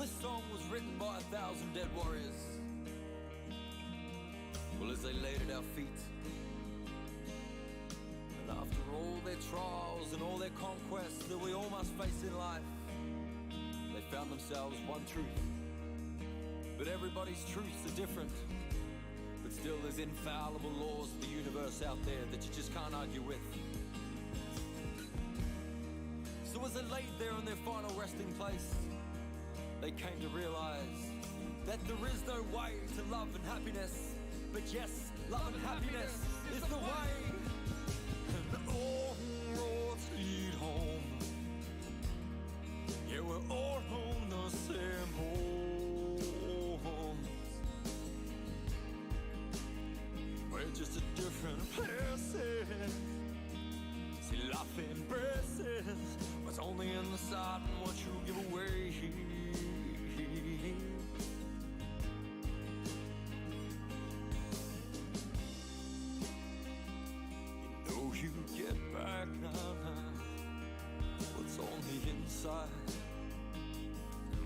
this song was written by 1,000 dead warriors. Well, as they laid at our feet, and after all their trials and all their conquests that we all must face in life, they found themselves one truth. But everybody's truths are different. But still there's infallible laws of the universe out there that you just can't argue with. So as they laid there in their final resting place, they came to realize that there is no way to love and happiness. But yes, love and happiness is the way. And all roads lead home. Yeah, we're all on the same homes. We're just at different places. See, life embraces what's only inside and what you give away. You get back now, what's on the inside,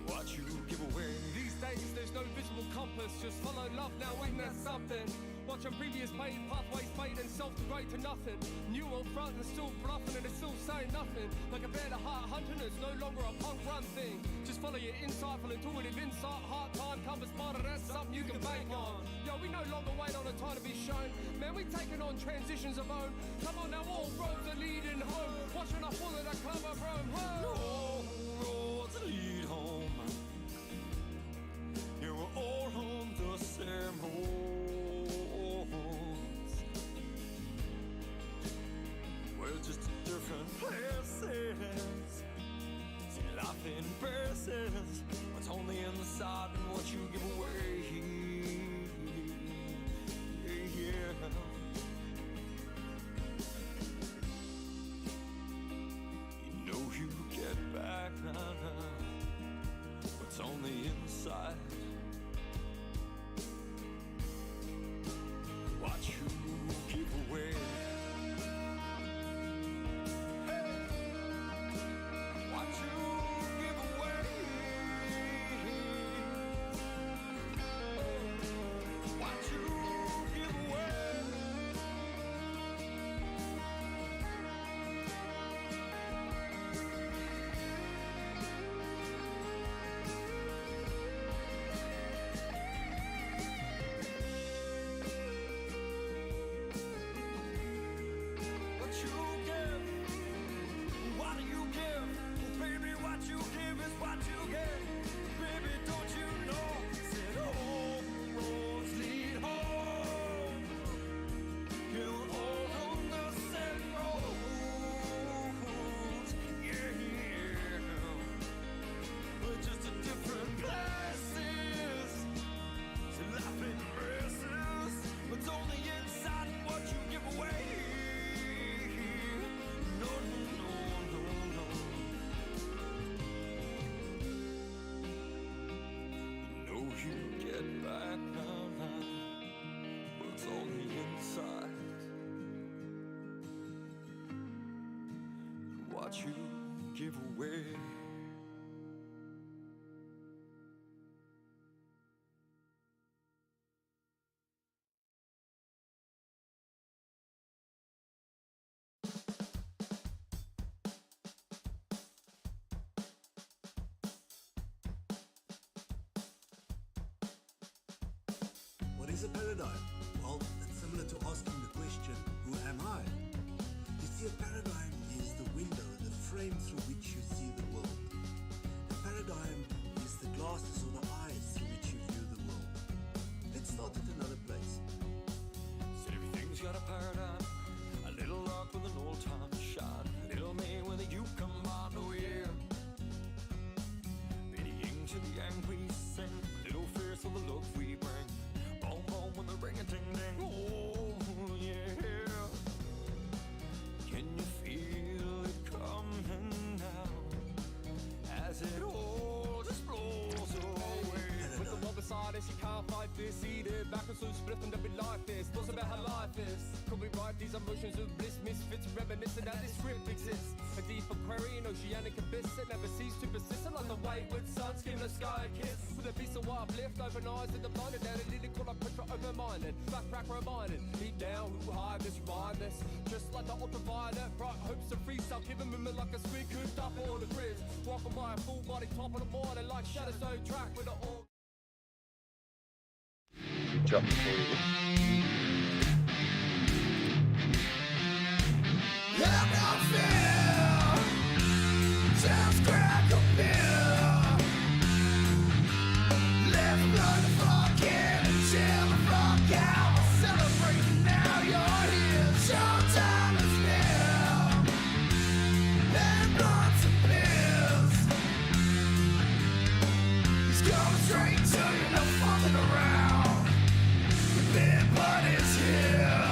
what you give away. These days there's no visible compass, just follow love now, ain't that something? Watching previous paid pathways fade and self-degrade to nothing. New old front and still bluffing and it's still saying nothing. Like a bear to heart hunting, it's no longer a punk run thing. Just follow your insightful intuitive insight. Hard time compass smarter, that's something you can bank on. Yo, we no longer wait on a time to be shown. Man, we taking on transitions of own. Come on now, all roads are leading home. Watching a full of the club of Rome. All roads lead home. Yeah, we're all on the same roads. We're just at different places. See, life embraces what's only inside and what you give away. Yeah. You know you get back now what's on the inside, what you give away. What's on the inside and what you give away. No, no, no, no, no. You know you get back now what's on the inside, what you give away. What is a paradigm? Well, it's similar to asking the question, who am I? You see, a paradigm is the window, the frame through which you see the world. A paradigm is the glasses or the eyes through which you view the world. Let's start at another place. Said everything's got a paradigm. A little luck with an old time shine. A little me with a you combined, oh yeah. Bit of yin to the yang we sing. A little fierce with the look we bring. Boom boom with the ring a ting ding. Oh yeah. about how life is. Could we write these emotions of bliss, misfits, reminiscing that this script exists? A deep aquarium, oceanic abyss that never cease to persist, like the wayward sun, giving the sky a kiss. With a piece of uplift, open eyes and the blinded, analytical like pressure open-minded. Backtrack reminded, deep down, who high this, rhyme this. Just like the ultraviolet, bright hopes of freestyle, giving movement like a squid cooped up on the grid. Walking by a full body, top of the morning, like shadows, no track with the all. Drop the ball. Just crack a pill. Let's run the fuck in and chill the fuck out. Celebrate now you're here. Showtime is near. And blunts and pills. He's coming straight to you, no fucking around. The big blood is here.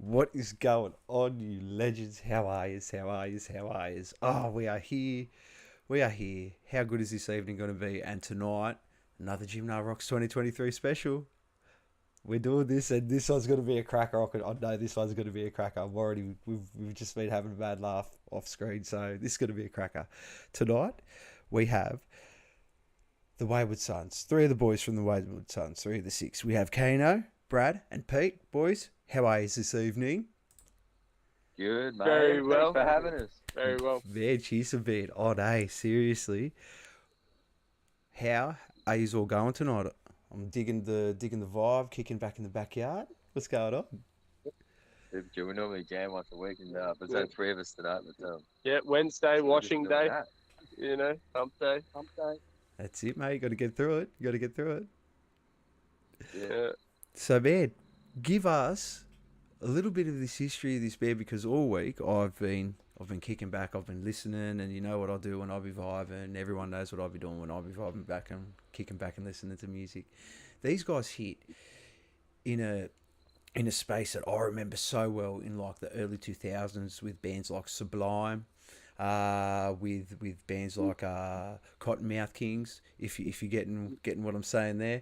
What is going on, you legends? How are yous? How are yous? How are yous? Oh, we are here. We are here. How good is this evening going to be? And tonight, another Jimna Rocks 2023 special. We're doing this, and this one's going to be a cracker. I know this one's going to be a cracker. We've just been having a bad laugh off screen, so this is going to be a cracker. Tonight, we have the Wayward Sons. 3 of the boys from the Wayward Sons. 3 of the 6. We have Kano, Brad, and Pete. Boys, how are you this evening? Good, mate. Very well. Thanks for having us. Very well. Man, cheers a bit. Oh, no, seriously. How are you all going tonight? I'm digging the vibe, kicking back in the backyard. What's going on? We normally jam once a week, and there's only 3 of us tonight. But Yeah, Wednesday, so we're washing just doing day, that. you know, hump day. That's it, mate. You got to get through it. Yeah. So, man, give us a little bit of this history of this band, because all week I've been kicking back, I've been listening, and you know what I do when I be vibing. Everyone knows what I be doing when I be vibing back and kicking back and listening to music. These guys hit in a space that I remember so well in like the early 2000s with bands like Sublime, with bands like Cottonmouth Kings. If you're getting what I'm saying there,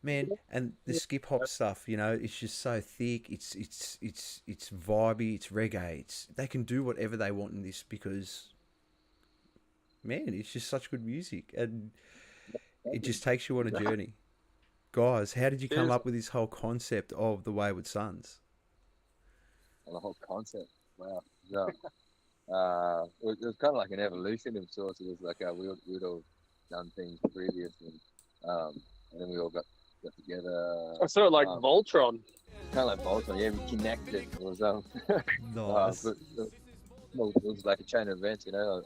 man, and the skip hop stuff, you know, it's just so thick. It's vibey. It's reggae. They can do whatever they want in this, because, man, it's just such good music, and it just takes you on a journey. Guys, how did you come up with this whole concept of the Wayward Sons? Well, the whole concept. Wow. No. It was kind of like an evolution of sorts. It was like we'd all done things previously, and then we all got together. It's sort of like Voltron. Kind of like Voltron. Yeah, we connected. It was Nice. it was like a chain of events, you know.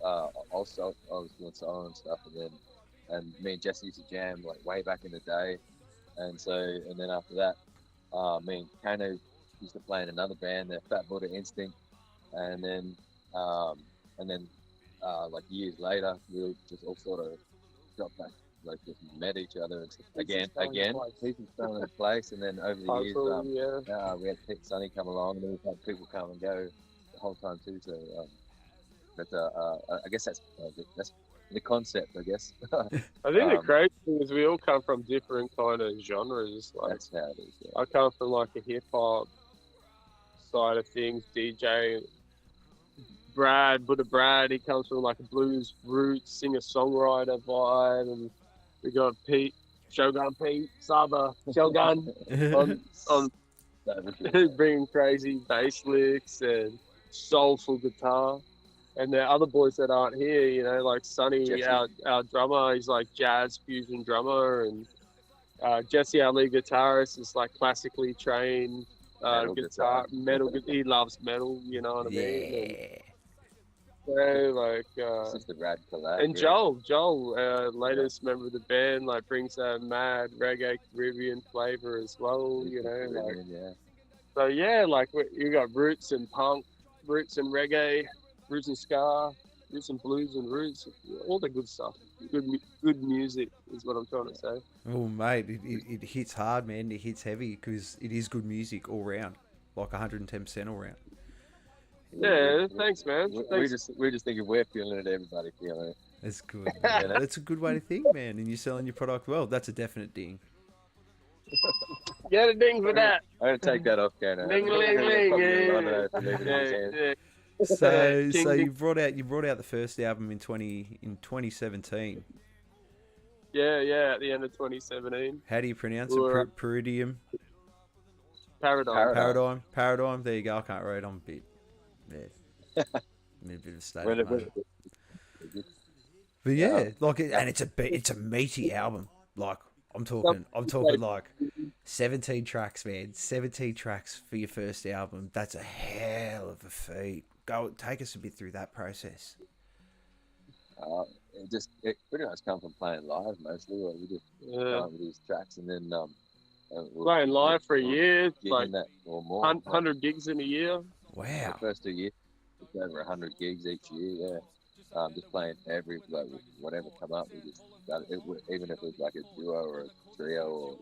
Also, I was doing solo and stuff, and me and Jesse used to jam like way back in the day, and then after that, me and Kano used to play in another band, the Fat Buddha Instinct, and then like years later, we all just all sort of got back, like just met each other and again, pieces fell into place, and then over the years, we had Pete Sonny come along, and then we've had people come and go the whole time too. So, I guess that's the concept, I guess. I think the crazy thing is we all come from different kind of genres. Like, That's how it is. Yeah. I come from like a hip hop side of things, DJ. Buddha Brad, he comes from like a blues roots, singer-songwriter vibe, and we got Shogun Pete, Saba, Shogun on bringing crazy bass licks and soulful guitar. And the other boys that aren't here, you know, like Sonny, Jesse. our drummer, he's like jazz fusion drummer, and Jesse, our lead guitarist, is like classically trained guitar, metal. He loves metal, you know what I mean? Yeah. So like, It's just a rad collab. and Joel, latest member of the band, like brings that mad reggae Caribbean flavor as well, you know. Like, yeah. so yeah, like you got roots and punk, roots and reggae, roots and ska, roots and blues and roots, all the good stuff. Good music is what I'm trying to say. Oh, mate, it hits hard, man. It hits heavy, because it is good music all round, like 110% all round. Yeah, thanks, man. We're just thinking we're feeling it, everybody feeling it. That's good. Man. That's a good way to think, man. And you're selling your product well. That's a definite ding. Get a ding for that. I'm gonna take that off, Kano. Ding, ling, ling. So you brought out the first album in 2017. Yeah, at the end of 2017. How do you pronounce it? Peridium. Paradigm. There you go. I can't read. I'm a bit. Yeah. I'm in a bit of a state. at the moment. But yeah, like, and it's a meaty album. Like I'm talking like 17 tracks, man. 17 tracks for your first album. That's a hell of a feat. Go take us a bit through that process. It pretty much come from playing live mostly. Like we just with these tracks, and then playing live for a year, like that or more. 100 gigs in a year. Wow. The first 2 years, it's over 100 gigs each year. Yeah. Just playing whatever come up. We just even if it was like a duo or a trio,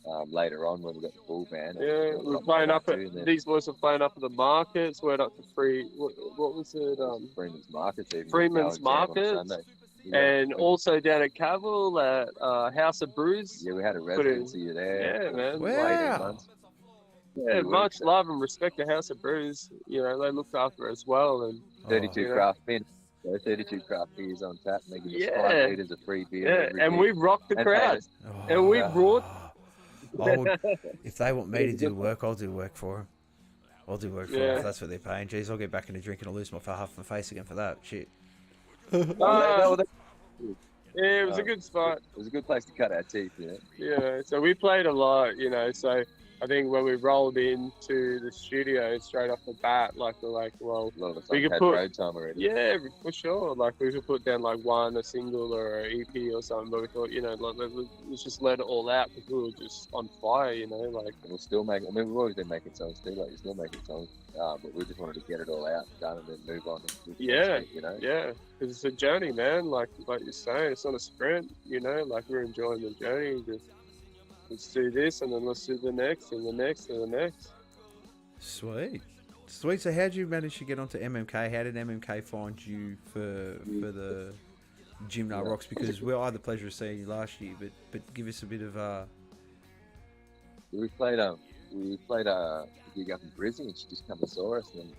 or later on when we got the full band. Yeah, we were playing up at these boys were playing up at the markets. Went up to what was it? Freeman's Markets. Freeman's Markets. And also down at Cavill at House of Brews. Yeah, we had a residency there. Yeah, man. Wow. Yeah, much love and respect to House of Brews. You know, they looked after us well. And 32 craft beers. 32 craft beers on tap, making us 5 litres of free beer. Yeah, and we rocked the crowd. And we brought... if they want me to do work, I'll do work for them. I'll do work for them if that's what they're paying. Jeez, I'll get back into drinking and I'll lose half my face again for that. Shit. Yeah, it was a good spot. It was a good place to cut our teeth, you know? Yeah, so we played a lot, you know, so I think when we rolled into the studio straight off the bat, we're like, well, we could put road time already. Yeah, for sure. Like we could put down like a single or an EP or something, but we thought, you know, let's just let it all out because we were just on fire, you know, like. And we'll still make. I mean, we've always been making songs too. Like we're still making songs, but we just wanted to get it all out, done, and then move on. Yeah, you know. Yeah, because it's a journey, man. Like you're saying, it's not a sprint. You know, like we're enjoying the journey. Just let's do this, and then let's do the next, and the next, and the next. Sweet. So how did you manage to get onto MMK? How did MMK find you for the Jimna Rocks? Because I had the pleasure of seeing you last year, but give us a bit of We played a gig up in Brisbane, and she just come and saw us, and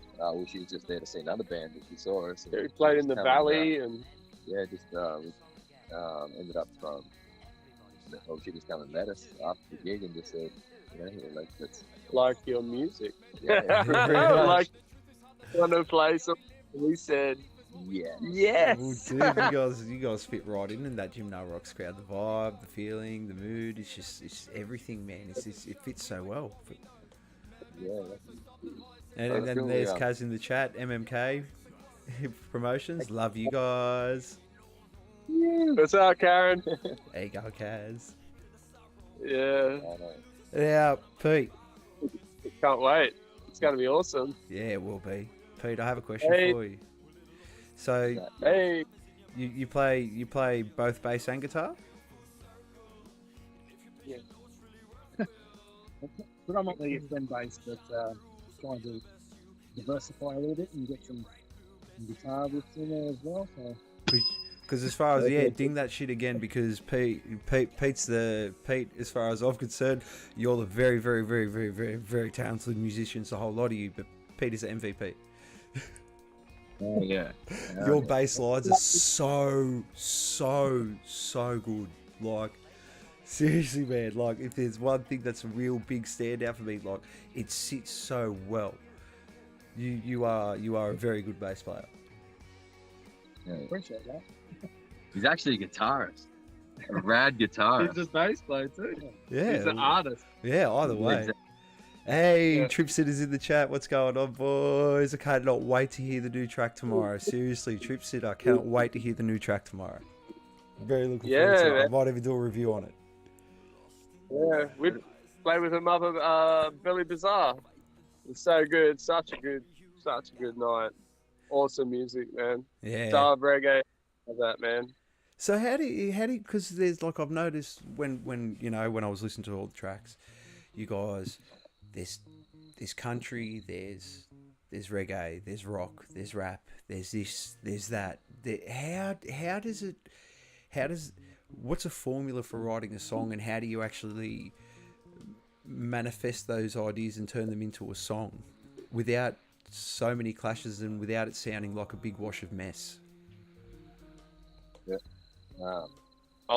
she was just there to see another band, and she saw us. Yeah, we played in the valley, and we ended up from. Well, she just come and met us after the gig and just said, you know, let's like your music. Yeah. Like, want to play something? We said, yes. Well, dude, you guys fit right in that Jimna Rocks crowd. The vibe, the feeling, the mood. It's everything, man. It fits so well. Yeah. And then there's Kaz in the chat. MMK promotions. Love you guys. What's up, Karen? There you go, Kaz. Yeah. Yeah, Pete. Can't wait. It's going to be awesome. Yeah, it will be. Pete, I have a question for you. So, you play both bass and guitar? Yeah. Predominantly it's been bass, but trying to diversify a little bit and get some guitar riffs in there as well. So. Because as far as ding that shit again, because Pete, as far as I'm concerned, you're the very, very, very, very, very, very talented musicians, the whole lot of you. But Pete is the MVP. Oh yeah. Your bass lines are so good. Like seriously, man. Like if there's one thing that's a real big standout for me, like it sits so well. You are a very good bass player. Yeah. Appreciate that. He's actually a guitarist. A rad guitarist. He's a bass player too. Yeah. He's an artist. Yeah, either way. Exactly. Hey, Trip Sitters in the chat. What's going on, boys? I cannot wait to hear the new track tomorrow. Seriously, Trip Sitter, I cannot wait to hear the new track tomorrow. Very looking forward to it. I might even do a review on it. Yeah, we play with him up at Billy Bazaar. It's so good. Such a good night. Awesome music, man. Yeah. Style reggae. Love that, man. So how do you, because there's like, I've noticed when I was listening to all the tracks, you guys, there's country, there's there's reggae, there's rock, there's rap, there's this, there's that. How does it? What's a formula for writing a song, and how do you actually manifest those ideas and turn them into a song without so many clashes and without it sounding like a big wash of mess? Yeah.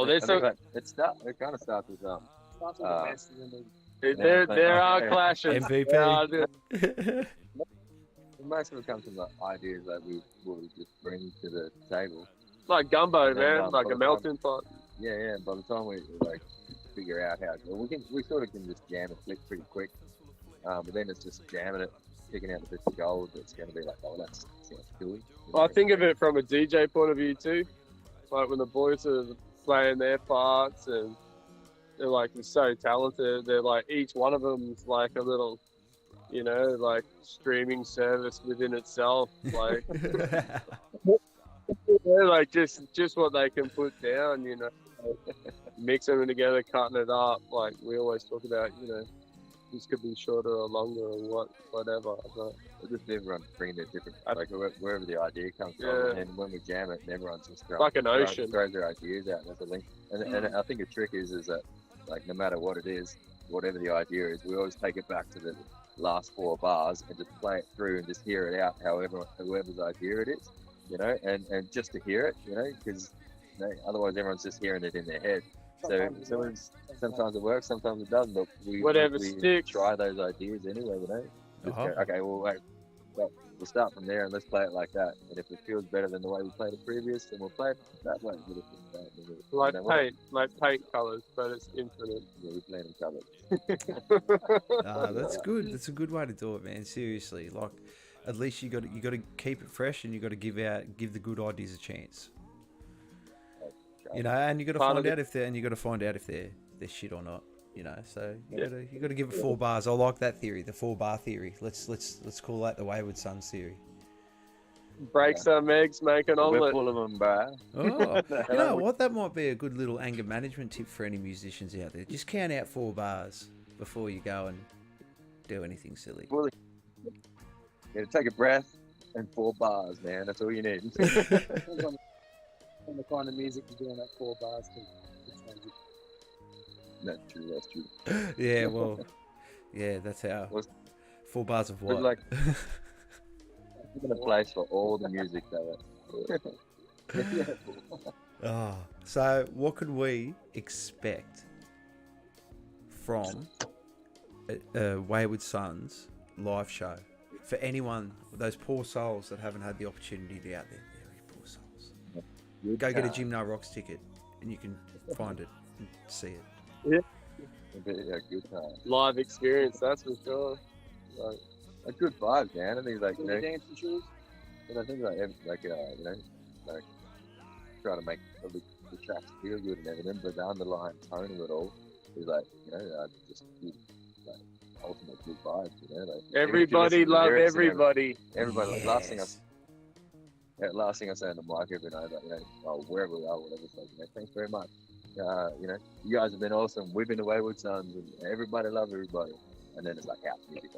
There's some. It kind of starts with Starts with the best and then There are clashes. MVP. most of it comes from the ideas that we just bring to the table. Like gumbo, And, man, like by a the melting pot. Yeah. By the time we like figure out how, we sort of can just jam and flick pretty quick. But then it's just jamming it, picking out the bits of gold that's going to be like, oh, that sounds cool. I think of it from a DJ point of view too. Like when the boys are playing their parts and they're so talented. They're like, each one of them's like a little, like streaming service within itself. Like, like just what they can put down, mixing them together, cutting it up. Like we always talk about, this could be shorter or longer or whatever. But just everyone bringing their different, like wherever the idea comes from, Yeah. and when we jam it, everyone's just Like an ocean. throws their ideas out. That's the thing. And I think the trick is that like no matter what it is, whatever the idea is, we always take it back to the last 4 bars and just play it through and just hear it out, whoever's idea it is, and just to hear it, because otherwise everyone's just hearing it in their head. Sometimes it works, sometimes it doesn't, but we sticks. try those ideas anyway, Just go, okay, well, we'll start from there and let's play it like that. And if it feels better than the way we played it previous, then we'll play it that way. Like paint colours, but it's infinite. Yeah, we play them colours. That's good. That's a good way to do it, man. Seriously, like at least you got to keep it fresh, and you got to give the good ideas a chance. And you got to find out if they're shit or not. So you got to give it 4 bars. I like that theory, the 4-bar theory. Let's call that the Wayward Sons theory. Break some eggs, make an We're omelette. full of them, bro. Oh, you know what? That might be a good little anger management tip for any musicians out there. Just count out 4 bars before you go and do anything silly. Take a breath and 4 bars, man. That's all you need. depends on the kind of music you're doing at 4 bars to change it. That's true. Yeah, well, yeah, that's how. 4 bars of what? Like, there's a place for all the music, though. So what could we expect from a Wayward Sons live show for anyone, those poor souls that haven't had the opportunity to be out there? Very poor souls. Go get a Jimna Rocks ticket and you can find it and see it. Yeah. Yeah, good time. Live experience, that's for sure. Like, A good vibe, man. I think like Dancing shoes. and I think try to make the tracks feel good and everything, but the underlying tone of it all is just good, ultimate good vibes, Like, everybody love everybody. Everybody, Yes. last thing I say on the mic every night, wherever we are, whatever. It's like, thanks very much. You guys have been awesome. We've been the Wayward Sons, and everybody love everybody. And then it's like house music.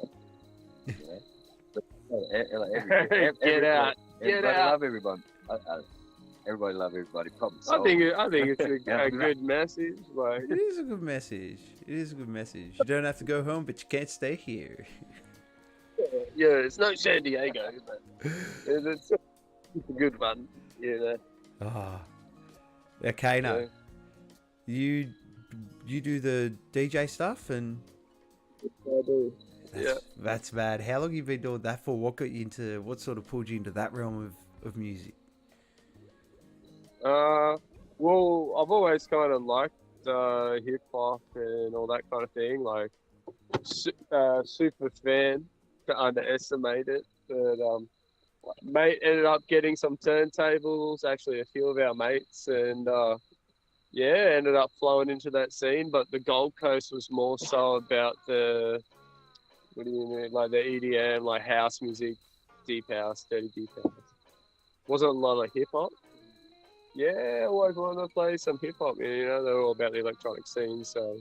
Get out. Everybody love everybody. Everybody love everybody. Probably so. I think it's a good message. Like, It is a good message. You don't have to go home, but you can't stay here. yeah, it's no San Diego, but it's a good one. Okay, no. Yeah. You do the DJ stuff, and I do. that's bad. How long have you been doing that for? What sort of pulled you into that realm of music? Well, I've always kind of liked hip hop and all that kind of thing. Like, super fan, to underestimate it. But mate ended up getting some turntables. Actually, a few of our mates, and ended up flowing into that scene. But the Gold Coast was more so about the, what do you mean, like the EDM, like house music, deep house, dirty deep house. Wasn't a lot of hip hop. Yeah, I always wanted to play some hip hop. They're all about the electronic scene. So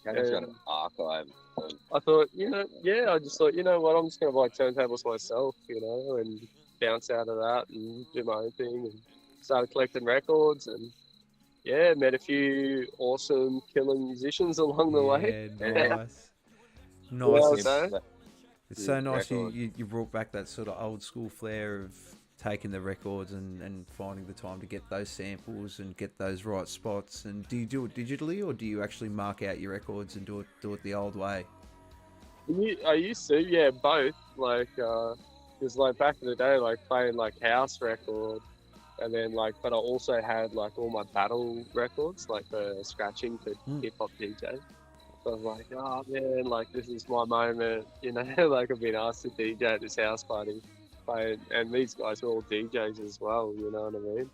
Kano's got an archive of I thought, I just thought, you know what, I'm just going to buy turntables myself, and bounce out of that and do my own thing and started collecting records and, met a few awesome killing musicians along the way. Nice. Nice. Nice. Yeah, It's so nice record. you brought back that sort of old school flair of taking the records and finding the time to get those samples and get those right spots. And do you do it digitally or do you actually mark out your records and do it the old way? I used to, both. Because back in the day, playing house record, and then but I also had all my battle records, for scratching for hip hop DJ. So I was like, oh man, this is my moment, I've been asked to DJ at this house party, and these guys are all DJs as well, you know what I mean?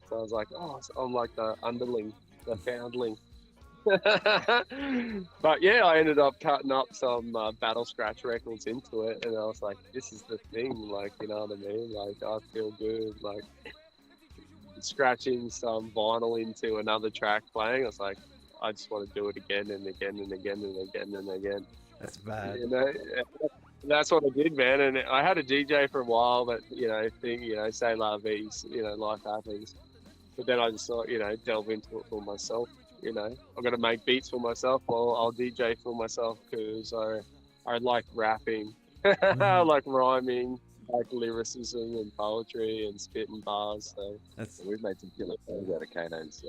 So I was like, oh, so I'm like the underling, the foundling. But I ended up cutting up some battle scratch records into it, and I was like, this is the thing, you know what I mean? I feel good, scratching some vinyl into another track playing. I was like, I just want to do it again and again and again and again and again. That's bad. That's what I did, man. And I had a DJ for a while, but say la vie, life happens. But then I just thought, delve into it for myself. I'm gonna make beats for myself. Well, I'll DJ for myself because I like rapping, I like rhyming, like lyricism and poetry and spitting bars. So we've made some killer songs out of Kano's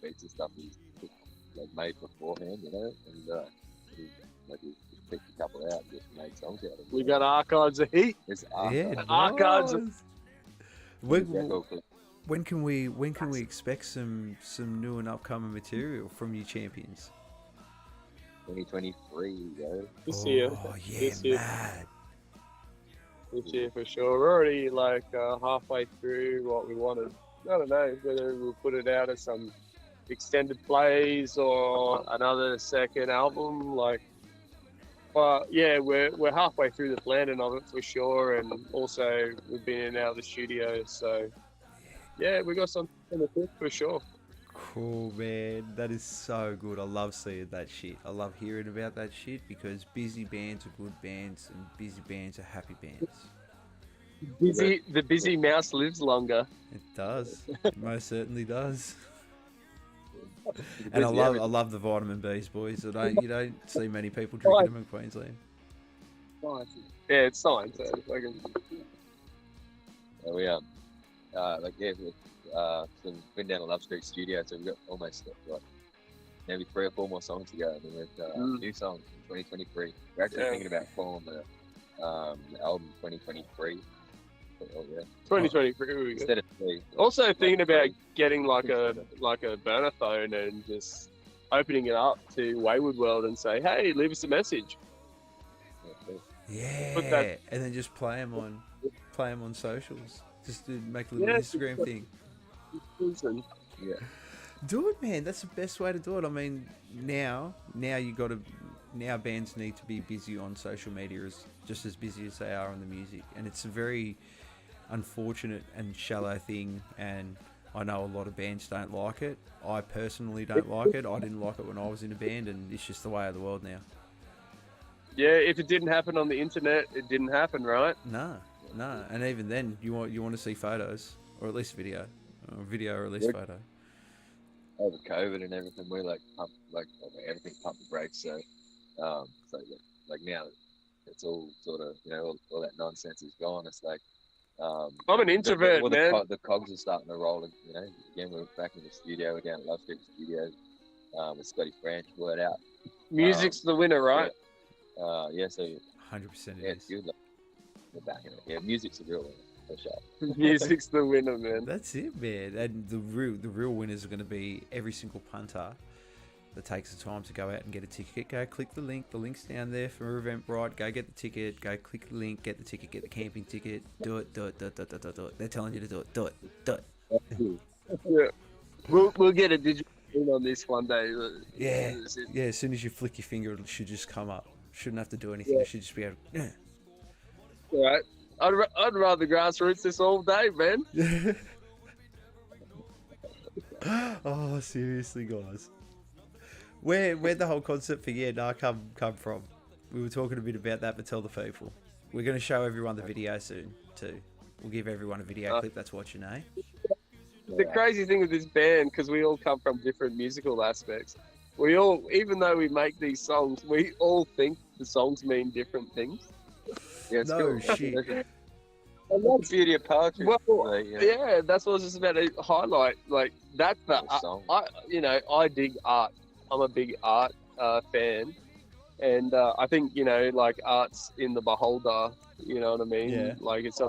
beats and stuff he's made beforehand, and he picked a couple out and just made songs out of it. We got archives of heat. It's Archives. When can we expect some new and upcoming material from you champions? 2023, yo. This year. Yeah, this year. mad. This year for sure. We're already halfway through what we wanted. I don't know whether we'll put it out as some extended plays or another second album. But we're halfway through the planning of it for sure, and also we've been in and out of the studio, so we got something in the cook for sure. Cool, man. That is so good. I love seeing that shit. I love hearing about that shit because busy bands are good bands and busy bands are happy bands. The busy mouse lives longer. It does. It most certainly does. And I love the vitamin B's, boys. You don't see many people drinking them in Queensland. Science. Yeah, it's science. We've been down to Love Street Studio, so we've got almost maybe 3 or 4 more songs to go, and then we've new songs in 2023. We're actually thinking about calling the album 2023. 2023. Instead of 3. Also thinking about getting like a burner phone and just opening it up to Wayward World and say, hey, leave us a message. Yeah, and then just play them on socials. Just to make a little Instagram thing. Yeah. Do it, man. That's the best way to do it. I mean, now bands need to be busy on social media, just as busy as they are on the music, and it's a very unfortunate and shallow thing. And I know a lot of bands don't like it. I personally don't like it. I didn't like it when I was in a band, and it's just the way of the world now. Yeah, if it didn't happen on the internet, it didn't happen, right? No. And even then, you want to see photos, or at least video, or at least photo. Over COVID and everything, we're everything pumped the brakes. So, now it's all sort of all that nonsense is gone. It's I'm an introvert, man. The cogs are starting to roll. Again, we're back in the studio. We're down at Love Street Studios with Scotty Branch. Word out. Music's the winner, right? So 100% it's good. We're back in it. Yeah, music's the real winner for sure. Music's the winner, man. That's it, man. And the real winners are going to be every single punter that takes the time to go out and get a ticket. Go click the link. The link's down there for Eventbrite. Go get the ticket. Go click the link. Get the ticket. Get the camping ticket. Do it. They're telling you to do it. Do it. Yeah. We'll get a digital thing on this one day. Yeah. As soon as you flick your finger, it should just come up. Shouldn't have to do anything. It should just be able to... Right. I'd rather grassroots this all day, man. Oh, seriously, guys. Where'd the whole concept for come from? We were talking a bit about that, but tell the people. We're going to show everyone the video soon too. We'll give everyone a video clip that's watching, eh? The crazy thing with this band, because we all come from different musical aspects, we all, even though we make these songs, we all think the songs mean different things. Yeah, it's No cool. shit. And That's that's, the beauty of poetry. well, like, you know, yeah, that's what I was just about to highlight. Like, that's the, a song. I dig art. I'm a big art fan. And I think, like art's in the beholder, you know what I mean? Yeah. Like it's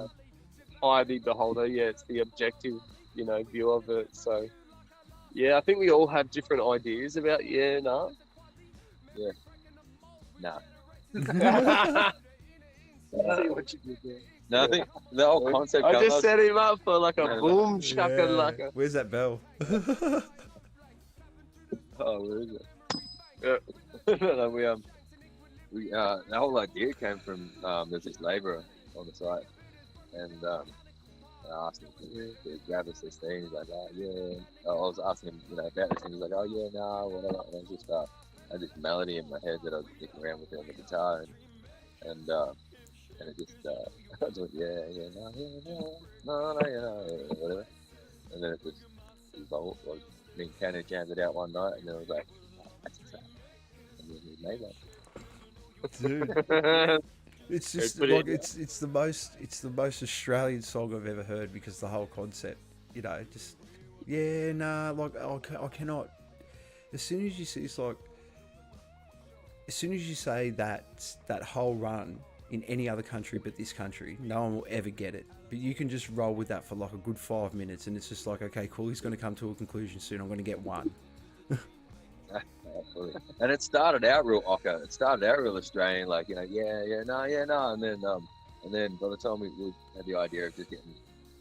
by the beholder, yeah, it's the objective, view of it. So, yeah, I think we all have different ideas about nah. Nah. See what you did there. No, I think the whole concept. I just comes- set him up for like a No, boom Yeah. shakalaka. Where's that bell? Oh, where is it? No, the whole idea came from there's this labourer on the site, and I asked him to grab us this thing. He's like, oh yeah. I was asking him, about this thing. He's like, oh yeah, no, whatever. And I just I had this melody in my head that I was sticking around with on the guitar, and it just I was like, yeah, no, whatever. And then it just evolved. Like, me and Kenny jammed it out one night, and then I was like, oh, that's a track. And then we made that. Dude, it's just pretty- like it's the most Australian song I've ever heard because the whole concept, just like I cannot. As soon as you see, it's like, as soon as you say that whole run in any other country but this country, no one will ever get it. But you can just roll with that for like a good 5 minutes, and it's just like, okay, cool, he's going to come to a conclusion soon. I'm going to get one. Absolutely. And it started out real ocker. It started out real Australian, like, no, and then by the time we had the idea of just getting,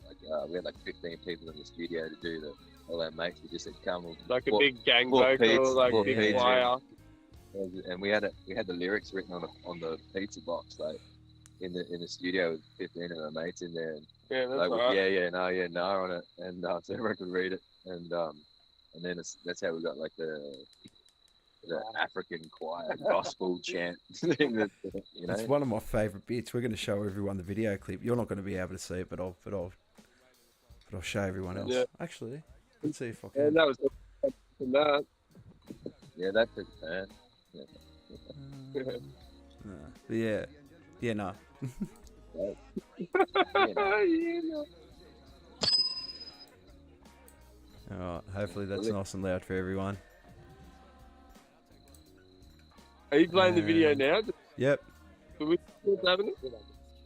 like, we had like 15 people in the studio to do all our mates. We just said, come, Like a Well, big gang well, vocal, Pete's- like well, big Pete's- choir. and we had the lyrics written on the pizza box, like in the studio with 15 of our mates in there, and Yeah, that's like right. no on it, and so everyone could read it, and then that's how we got like the African choir gospel chant thing that It's one of my favourite bits. We're going to show everyone the video clip. You're not going to be able to see it, but I'll show everyone else. Yeah. Actually, let's see if I And can. that was that. Yeah, that took a turn. No. But yeah, no. All right. Hopefully that's nice and loud for everyone. Are you playing the video now? Yep. Do we what's happening?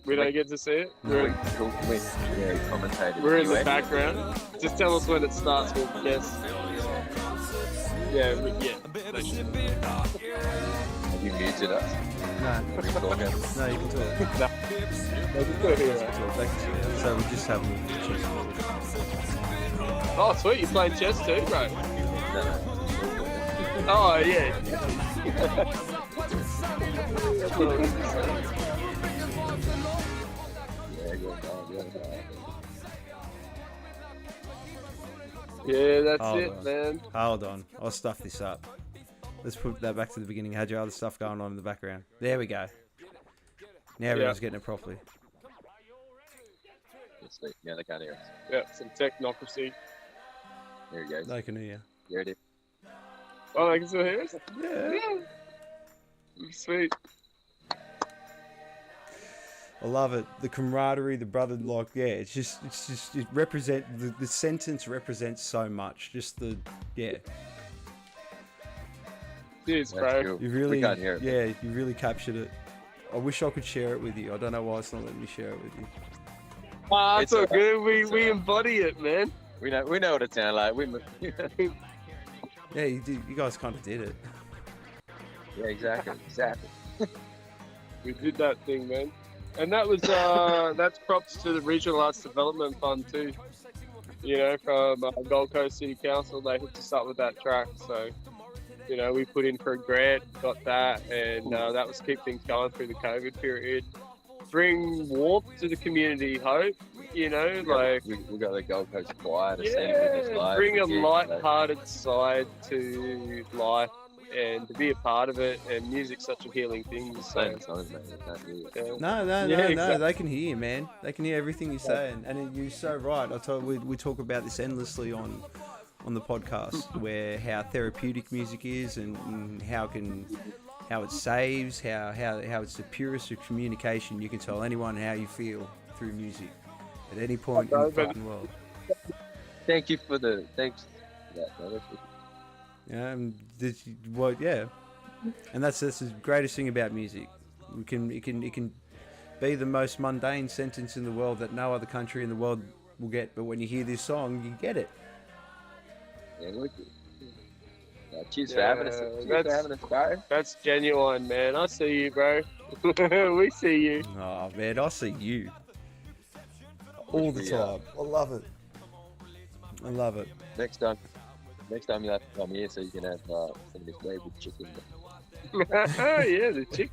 We don't get to see it. We're Commentated. we're in the background. Just tell us when it starts. We'll guess. Yeah. Have you muted us? No, We talking? no, you can talk. So we just have a little chess. Oh, sweet! You're playing chess too, bro. No. Oh yeah. Yeah, that's Hold it, on. man. Hold on, I'll stuff this up. Let's put that back to the beginning. Had your other stuff going on in the background. There we go. Now everyone's getting it properly. Sweet. Yeah, they can't hear us. Yeah, some technocracy. There he goes. They can hear. There it is. Oh, they can still hear us? Yeah. Sweet. I love it. The camaraderie, the brother, it the sentence represents so much. Just Cheers, That's bro. cool. you really, We can't hear it. yeah, you really captured it. I wish I could share it with you. I don't know why it's not letting me share it with you. Ah, It's it's all alright. good. We It's alright. embody it, man. We know what it sounds like. Yeah, you did. You guys kind of did it. Yeah, exactly. We did that thing, man. And that was that's props to the Regional Arts Development Fund too. From Gold Coast City Council, they hooked us up with that track. So, we put in for a grant, got that, and that was keep things going through the COVID period. Bring warmth to the community, hope. we got the Gold Coast Choir to sing with us Yeah, live. bring a Yeah, light-hearted side to life. and to be a part of it. And music's such a healing thing. So, Same songs, man. I can't hear it. No, Yeah, no. exactly. They can hear you, man. They can hear everything you're saying, and you're so right. We talk about this endlessly on the podcast, where how therapeutic music is, and how it saves, how it's the purest of communication. You can tell anyone how you feel through music at any point in the fucking world. Thanks for that, brother. Yeah, and that's the greatest thing about music. It can be the most mundane sentence in the world that no other country in the world will get, but when you hear this song, you get it. Yeah, cheers for having us. Cheers for having us, bro. That's genuine, man. I see you, bro. We see you. Oh man, I see you all the time. I love it. I love it. Next time you'll have to come here so you can have some of this Wayward chicken. Yeah, the chick.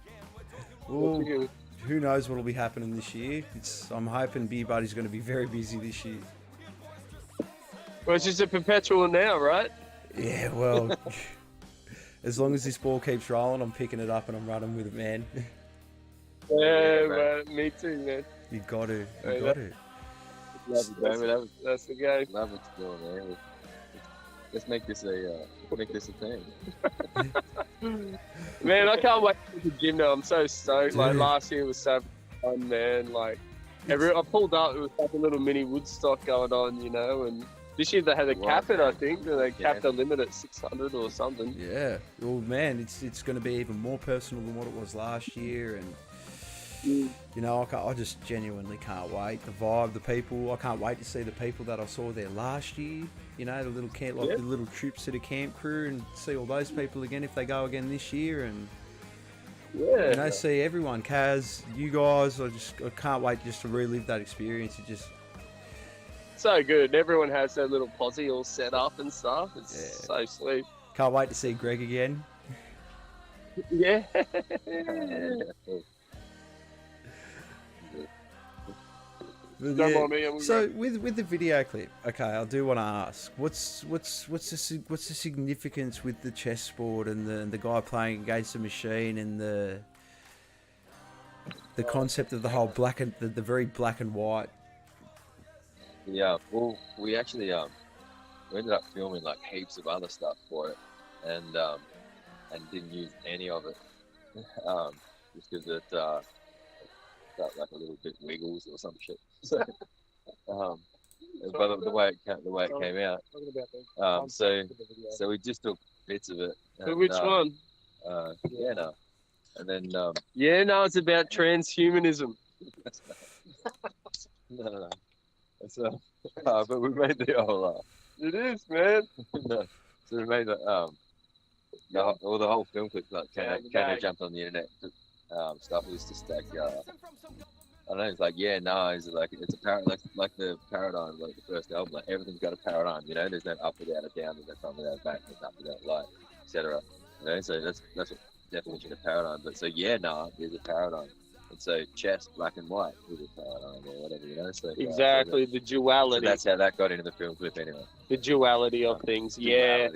Well, who knows what will be happening this year? I'm hoping Beer Buddy's going to be very busy this year. Well, it's just a perpetual now, right? Yeah, well, as long as this ball keeps rolling, I'm picking it up and I'm running with it, man. Yeah, man. Me too, man. You got to. Love it, baby. That's the game. Love what you're doing, man. Let's make this a thing. Man, I can't wait for the Jimna. I'm so stoked. Like last year was so fun, man. Like I pulled up, it was like a little mini Woodstock going on, you know. And this year they had to cap it, I think. They capped the limit at 600 or something. Yeah. Well, man, it's going to be even more personal than what it was last year, and you know, I just genuinely can't wait. The vibe, the people. I can't wait to see the people that I saw there last year. You know, the little camp, the little trips to the camp crew, and see all those people again if they go again this year, and you know, see everyone. Kaz, you guys. I can't wait just to relive that experience. It just so good. Everyone has their little posse all set up and stuff. It's so sweet. Can't wait to see Greg again. Yeah. So with the video clip, okay, I do want to ask, what's the significance with the chessboard and the guy playing against the machine, and the concept of the whole the very black and white? Yeah, well, we actually we ended up filming like heaps of other stuff for it, and didn't use any of it, just because it felt like a little bit wiggles or some shit. So, but the way it came out, so we just took bits of it. And, which one? Yeah, no, and then it's about transhumanism. no. So, but we made the whole. It is, man. No, so we made the whole film clip. Like, Kano jumped on the internet. Stuff was just like I don't know. It's like it's like it's a like the paradigm, like the first album. Like everything's got a paradigm. You know, there's no up without a down, there's no front without a back, there's up without a light, etc. You know, so that's what definition of paradigm. But so there's a paradigm. And so chess, black and white, is a paradigm or whatever. You know, so exactly the duality. So that's how that got into the film clip, anyway. The duality of things. Yeah.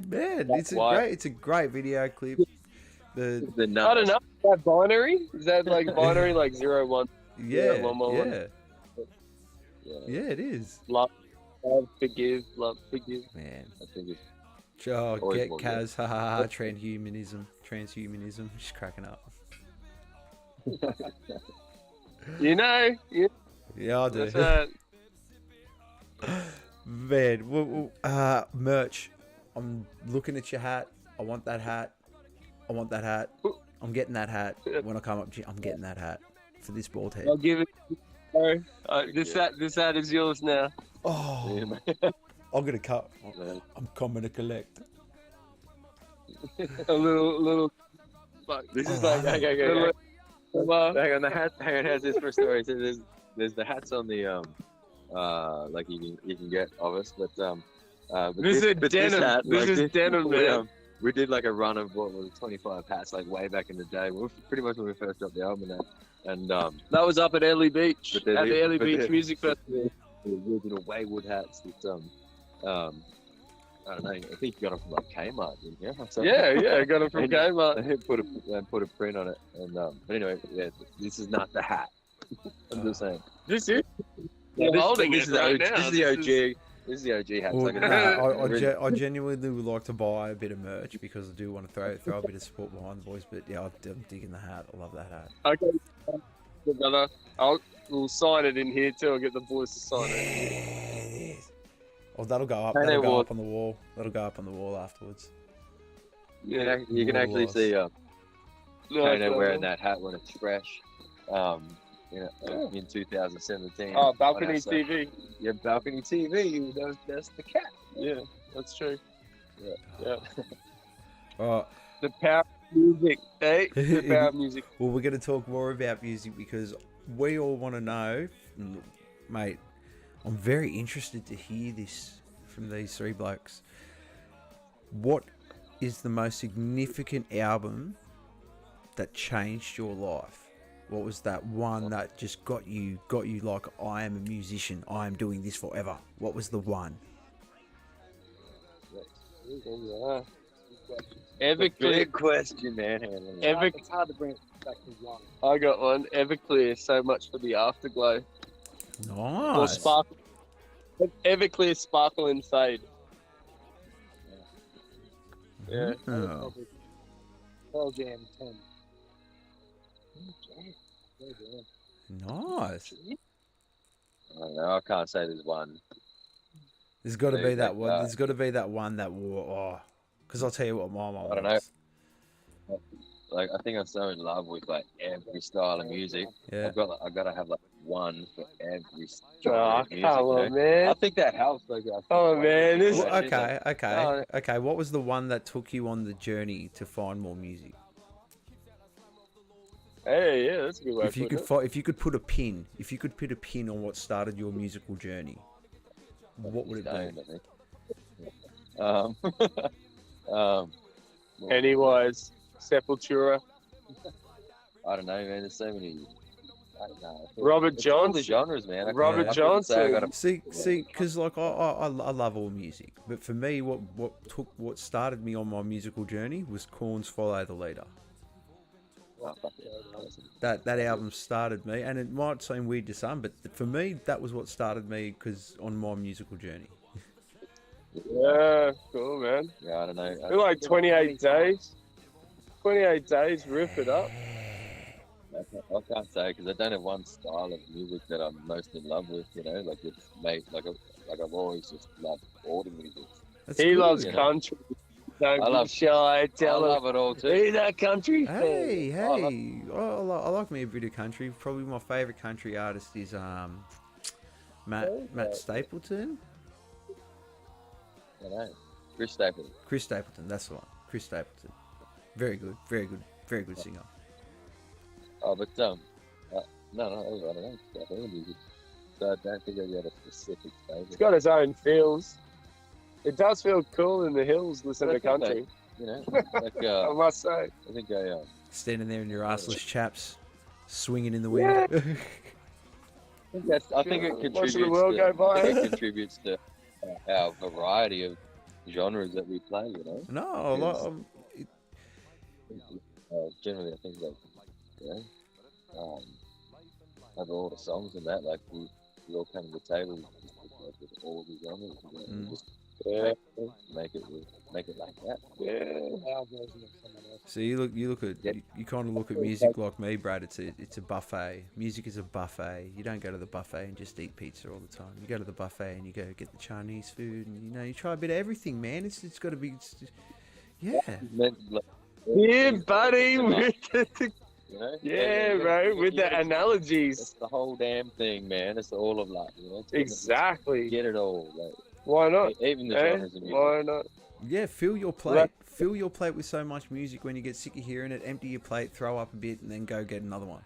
Man, it's a great video clip. The I don't know. Is that binary? Is that like binary, like 0, 1? Yeah, 1, 1, 1? Yeah, it is. Love, forgive, Man, I think it's get Kaz, transhumanism, just cracking up. You know, yeah, I do. That's Man, merch. I'm looking at your hat. I want that hat. I'm getting that hat. When I come up, I'm getting that hat for this bald head. I'll give it. This hat is yours now. Oh, yeah, I'm gonna cut. I'm coming to collect. A little. Fuck. This is like hang on. The hat. Hang on. How's this for a story? So there's the hats on the like you can get of us, but this is denim. This is denim, man. We did like a run of what was 25 hats, like way back in the day. Pretty much when we first dropped the album, and that was up at Early Beach at the Early Beach Music Festival. The original Wayward hats that I don't know. I think you got them from like Kmart, didn't you? Or something? Yeah, got it from And Kmart. they put a print on it, and but anyway, yeah, this is not the hat. I'm just saying. This is. Yeah, You're holding this it is the right OG, now. This is the OG. This is the OG hat. Well, It's like no, I genuinely would like to buy a bit of merch because I do want to throw a bit of support behind the boys. But yeah, I'm digging the hat. I love that hat. Okay, brother. We'll sign it in here too. I'll get the boys to sign it. Yes. Oh, that'll go up. Hey, That'll go well- up on the wall. That'll go up on the wall afterwards. Yeah. You can actually see Kano wearing that. that hat when it's fresh. In 2017. Oh, balcony on our TV. Yeah, balcony TV. That's the cat. Yeah, that's true. Yeah. Yeah. All The power of music, eh? The power of music. Well, we're going to talk more about music because we all want to know, mate. I'm very interested to hear this from these three blokes. What is the most significant album that changed your life? What was that one that just got you like, I am a musician, I am doing this forever? What was the one? Everclear. Big question, man. It's hard to bring it back to one. I got one. Everclear. So much for the afterglow. Or Nice. sparkle. Everclear, sparkle and fade. Yeah. Oh. Pearl Jam 10. Nice. I don't know. I can't say there's one. There's got to be that Like one. that. There's got to be that one that wore. Because I'll tell you what my mom. I don't know. likes. Like, I think I'm so in love with like every style of music. Yeah. I gotta have like one for every Oh, style of music. come on, I man. think that helps. Like, Oh, man, this- Well, okay. Oh. Okay. What was the one that took you on the journey to find more music? Hey, yeah, that's a good way If you to could put if you could put a pin, on what started your musical journey, what would it be? Um, it. Pennywise, Sepultura, I don't know, man. There's so many. I don't know. Robert It's all the Johnson. genres, man. I Robert couldn't say I Johnson. got a- See, because like I love all music, but for me, what started me on my musical journey was Korn's "Follow the Leader." Oh, fuck yeah. That album started me, and it might seem weird to some, but for me, that was what started me because on my musical journey. Yeah, cool, man. Yeah, I don't know. We're like 28 days. 28 days, rip it up. I can't say because I don't have one style of music that I'm most in love with. You know, like it's made like I've always just loved all the music. That's He good, loves you know? country. Don't I be love- shy. I Tell him. love it all too. He's a country fan. Hey, I like me a bit of country. Probably my favourite country artist is Matt Stapleton. I know. Chris Stapleton. Chris Stapleton, that's the one. Chris Stapleton. Very good singer. Oh, but no, I don't know. Stuff, all music. So I don't think I got a specific He's favorite. got his own feels. It does feel cool in the hills listening to But I think country. You know, like I must say. I think I Standing there in your arseless chaps, swinging in the wind. I think it contributes. Watching the world go by. I think it contributes to our variety of genres that we play. You know. No, Yes. Generally, I think like, you know, have all the songs and that, like we all come to the table with all the genres, you know, and just make it like that. Yeah. Our version of someone else. so you look at Yep. you kind of look at music like me, Brad. It's a buffet. Music is a buffet. You don't go to the buffet and just eat pizza all the time. You go to the buffet and you go get the Chinese food, and you try a bit of everything, man. It's got to be, yeah. Meant, like, Yeah, buddy. With the, you know? yeah, bro. With the It's analogies. the whole damn thing, man. It's all of life, you know. Exactly. Get it all, Why not? like, even the Eh? genres of music. Why not? Yeah, fill your plate. Right. Fill your plate with so much music. When you get sick of hearing it, empty your plate, throw up a bit, and then go get another one.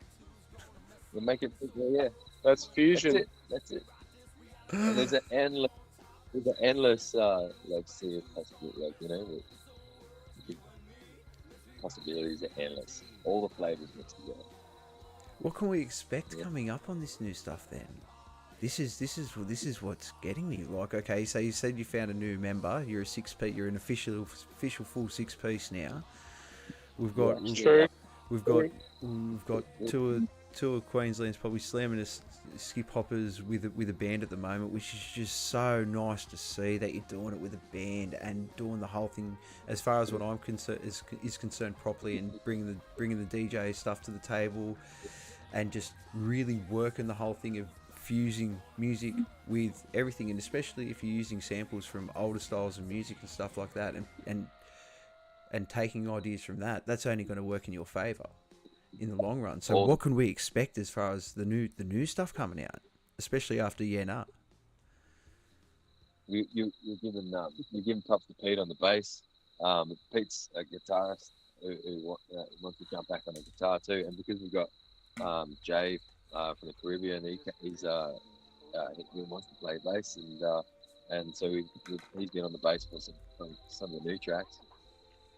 You make it, yeah. That's That's fusion. it. That's it. And there's an endless, like, sea of possibilities, like, you know, the possibilities are endless. All the flavors mixed together. What can we expect coming up on this new stuff then? this is what's getting me. Like, okay, so you said you found a new member. You're a 6-piece. You're an official full 6-piece now. We've got two of Queensland's probably slamming us skip hoppers with a band at the moment, which is just so nice to see that you're doing it with a band and doing the whole thing, as far as what I'm concerned is concerned, properly, and bringing the DJ stuff to the table, and just really working the whole thing of fusing music with everything, and especially if you're using samples from older styles of music and stuff like that, and taking ideas from that, that's only going to work in your favour in the long run. So what can we expect as far as the new stuff coming out, especially after Yena? You give him props to Pete on the bass. Pete's a guitarist who wants to jump back on the guitar too, and because we've got Jay from the Caribbean, he wants to play bass, and so he's been on the bass for some of the new tracks,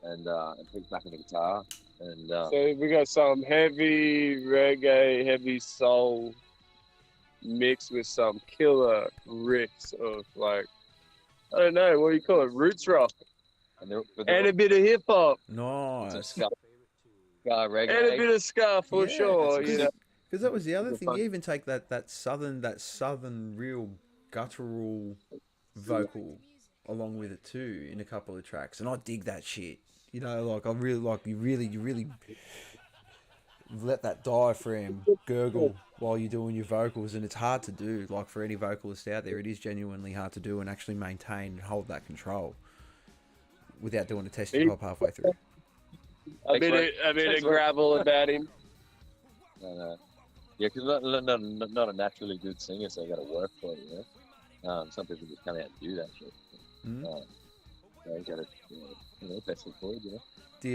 and Pete's back on the guitar. And so we got some heavy reggae, heavy soul mixed with some killer riffs of, like, I don't know, what do you call it, roots rock, and a bit of hip hop. Nice. Ska reggae. And a bit of ska for sure. You know? Because that was the other thing. You even take that southern real guttural vocal along with it too in a couple of tracks, and I dig that shit. You know, like, I really like you really let that diaphragm gurgle while you're doing your vocals, and it's hard to do. Like, for any vocalist out there, it is genuinely hard to do and actually maintain and hold that control without doing a testing pop halfway through. A bit of gravel about him. Yeah, because not a naturally good singer, so you got to work for it. You know? Some people just come out and do that shit. You got to, best foot forward, you know. Do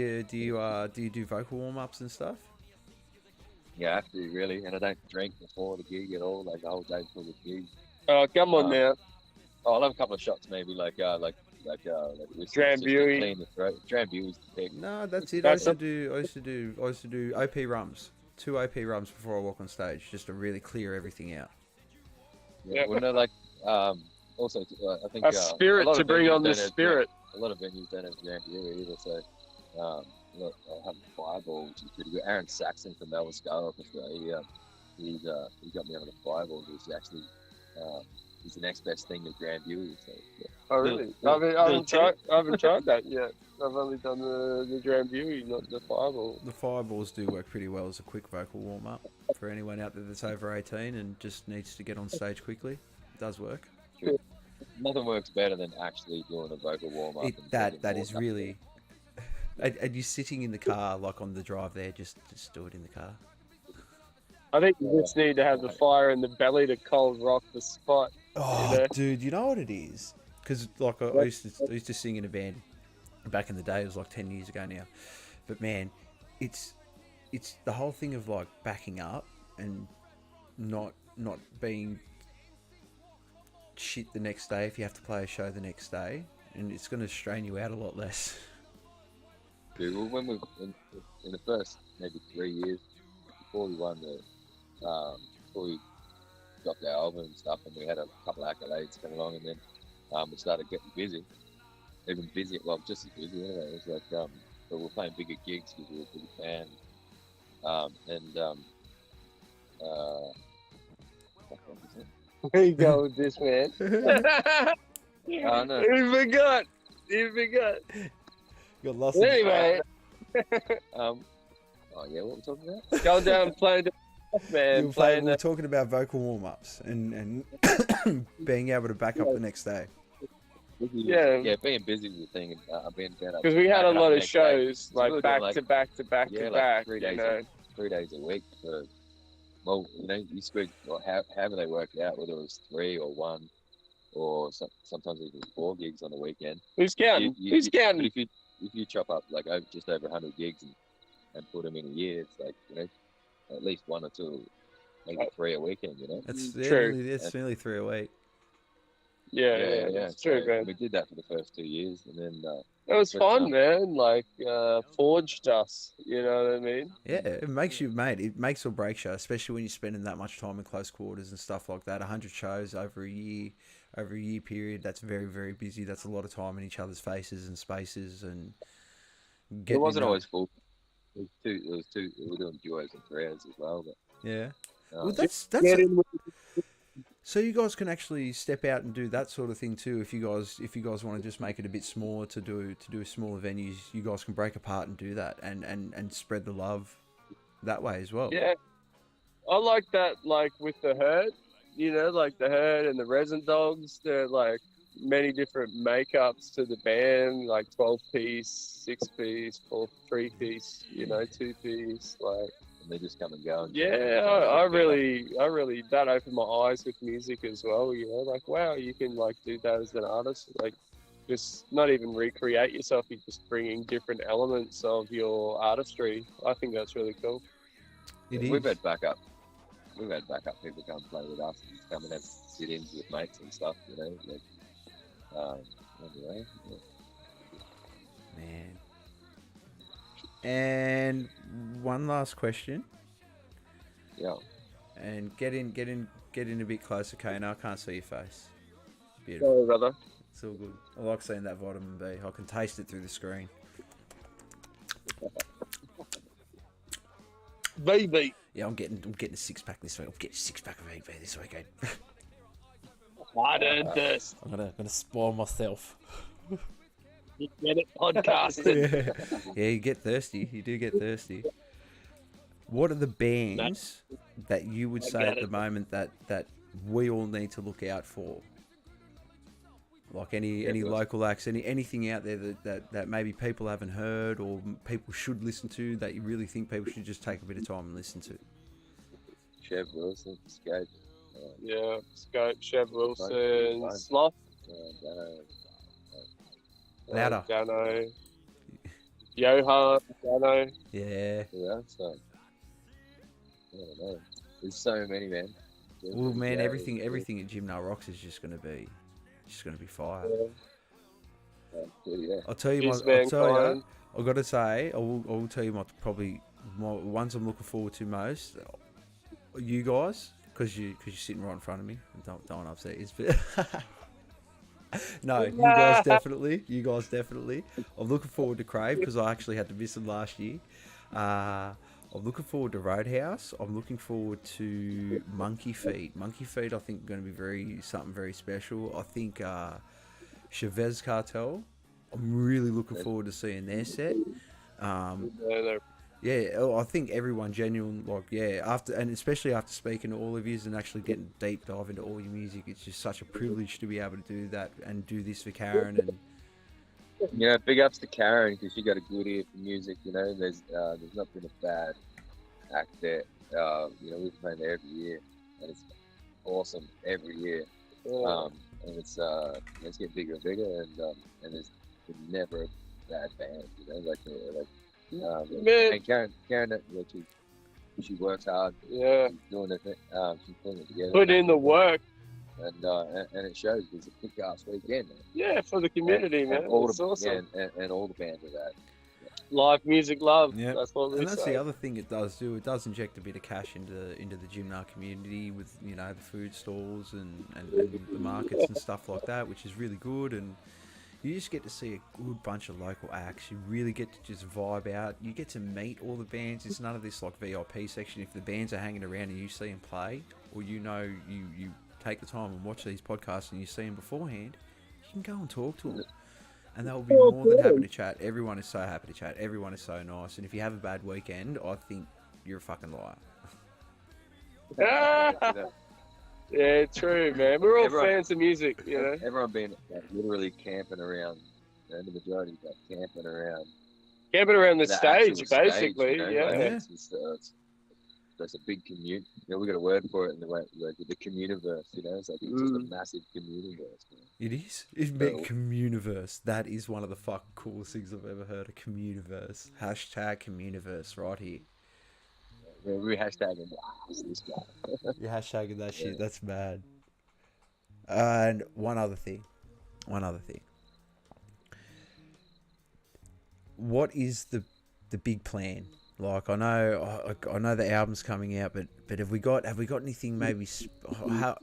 you do vocal warm ups and stuff? Yeah, I have to, really, and I don't drink before the gig at all, like the whole day before the gig. Oh, come on now. I'll have a couple of shots, maybe, like Drambuie. Clean the throat. Drambuie's the pick. No, that's it. I used to do OP rums, 2 OP rums before I walk on stage, just to really clear everything out. Yeah, well, no, like, also, I think a spirit to bring on the spirit. A lot of venues don't have Drambuie either, so I have Fireball, which is pretty good. Aaron Saxon from Melbourne Scarlet, Australia, he got me on the Fireball. He's the next best thing to Drambuie. So, yeah. Oh, really? I haven't tried that yet. I've only done the Drambuie, not the Fireball. The Fireballs do work pretty well as a quick vocal warm up for anyone out there that's over 18 and just needs to get on stage quickly. It does work. Nothing works better than actually doing a vocal warm up. That is really. And you're sitting in the car, like on the drive there, just do it in the car. I think you just need to have the fire in the belly to cold rock the spot. Oh, you know? Dude, you know what it is? Because like I used to sing in a band back in the day. It was like 10 years ago now. But man, it's the whole thing of like backing up and not being shit the next day if you have to play a show the next day, and it's going to strain you out a lot less. Dude, well, when in the first maybe 3 years before we won before we got the album and stuff, and we had a couple of accolades come along, and then we started getting busy, even busier. Well, just as busy anyway. It was like, but we were playing bigger gigs because we were a big fan, Where you go with this, man? No. You forgot. Got lost. Anyway. Oh yeah, what were we talking about? Go down and play the man. We were talking about vocal warm ups and being able to back up the next day. Yeah, being busy is the thing. Being better. Because we had a lot of shows, like back to back to back to back. 3 days, 3 days a week for. Well, you know, you speak however they worked out, whether it was 3 or 1, or sometimes even 4 gigs on the weekend. Who's counting? Who's counting? If you chop up like just over 100 gigs and put them in a year, it's like, you know, at least 1 or 2, maybe 3 a weekend. You know, That's true. It's nearly 3 a week. Yeah, it's true, man. We did that for the first 2 years, and then It was But, fun, man. Like, forged us. You know what I mean? Yeah, it makes you, mate. It makes or breaks you, especially when you're spending that much time in close quarters and stuff like that. 100 shows over a year period. That's very, very busy. That's a lot of time in each other's faces and spaces and it getting wasn't to know. always full. We were doing duos and threads as well, but Yeah. Well, um, that's Get in with so you guys can actually step out and do that sort of thing too. If you guys want to just make it a bit smaller to do smaller venues, you guys can break apart and do that and spread the love that way as well. yeah. I like that, like with the herd, you know, like the herd and the resin dogs. They're like many different makeups to the band, like 12-piece, 6-piece, 3-piece, you know, 2-piece. Like, and they just come and go. And yeah, I really, that opened my eyes with music as well. You know, like wow, you can like do that as an artist, like just not even recreate yourself. You're just bringing different elements of your artistry. I think that's really cool. It We've is. had backup. We've had backup people come play with us and come and have sit-ins with mates and stuff. You know, like, anyway. Yeah. Man. And one last question. Yeah. And get in a bit closer, Kano. I can't see your face. Beautiful. Sorry, brother. It's all good. I like seeing that vitamin B. I can taste it through the screen. Baby. Yeah, I'm getting a 6-pack this week. I'm getting a 6-pack of VB this weekend. I did this. I'm gonna spoil myself. You get it podcasted. Yeah, you get thirsty. You do get thirsty. What are the bands that you would say at the moment that we all need to look out for? Like any local acts, anything out there that maybe people haven't heard or people should listen to that you really think people should just take a bit of time and listen to? Chev Wilson, Skate. Yeah, Scope, Chev Wilson, Sloth, Louder. Dano, Johan, Dano. Yeah. Yeah, so I don't know. There's so many, man. Well, man, Yeah, everything at Jimna Rocks is just gonna be fire. yeah. I'll tell you Is I've Mankind. got to say, I will tell you my ones I'm looking forward to most. You guys, because you're sitting right in front of me. Don't want to upset you, but no, you guys definitely. I'm looking forward to Crave because I actually had to miss them last year. I'm looking forward to Roadhouse. I'm looking forward to Monkey Feet. Monkey Feet, I think, going to be something very special. I think Chavez Cartel. I'm really looking forward to seeing their set. Yeah, I think everyone genuine, like, yeah, especially after speaking to all of you and actually getting deep dive into all your music, it's just such a privilege to be able to do that and do this for Karen. And You know, big ups to Karen because she got a good ear for music. You know, there's not been a bad act there. You know, we've played there every year, and it's awesome every year. And it's getting bigger and bigger, and there's never a bad band. You know, Man. and Karen, she works hard. Yeah, She's doing the thing. She's putting it together. put in the work. And it shows. It's a kick-ass weekend. Man. Yeah, for the community, man. All It's awesome. and all the bands are that. Live music, love. yeah, That's what we and that's say. the other thing it does do. It does inject a bit of cash into the Jimna community with, you know, the food stalls and the markets and stuff like that, which is really good. And you just get to see a good bunch of local acts. You really get to just vibe out. You get to meet all the bands. It's none of this like VIP section. If the bands are hanging around and you see them play, or you know you take the time and watch these podcasts and you see them beforehand, you can go and talk to them. And they'll be more than happy to chat. Everyone is so happy to chat. Everyone is so nice. And if you have a bad weekend, I think you're a fucking liar. Yeah, true, man. We're all Everyone- fans of music, you know. Everyone been literally camping around. You know, the majority got camping around. Camping around the stage, actual stage, basically. you know, Yeah. like, it's just, it's a big commute. You know, we got a word for it in the way, like the communiverse. You know, it's like it's just a massive communiverse. Man. It is. It's big communiverse. That is one of the fucking coolest things I've ever heard. A communiverse. Hashtag communiverse right here. Yeah, we're hashtagging. Wow, it's this guy. You're hashtagging that shit. That's mad. And one other thing. what is the big plan? Like I know the album's coming out, but have we got anything maybe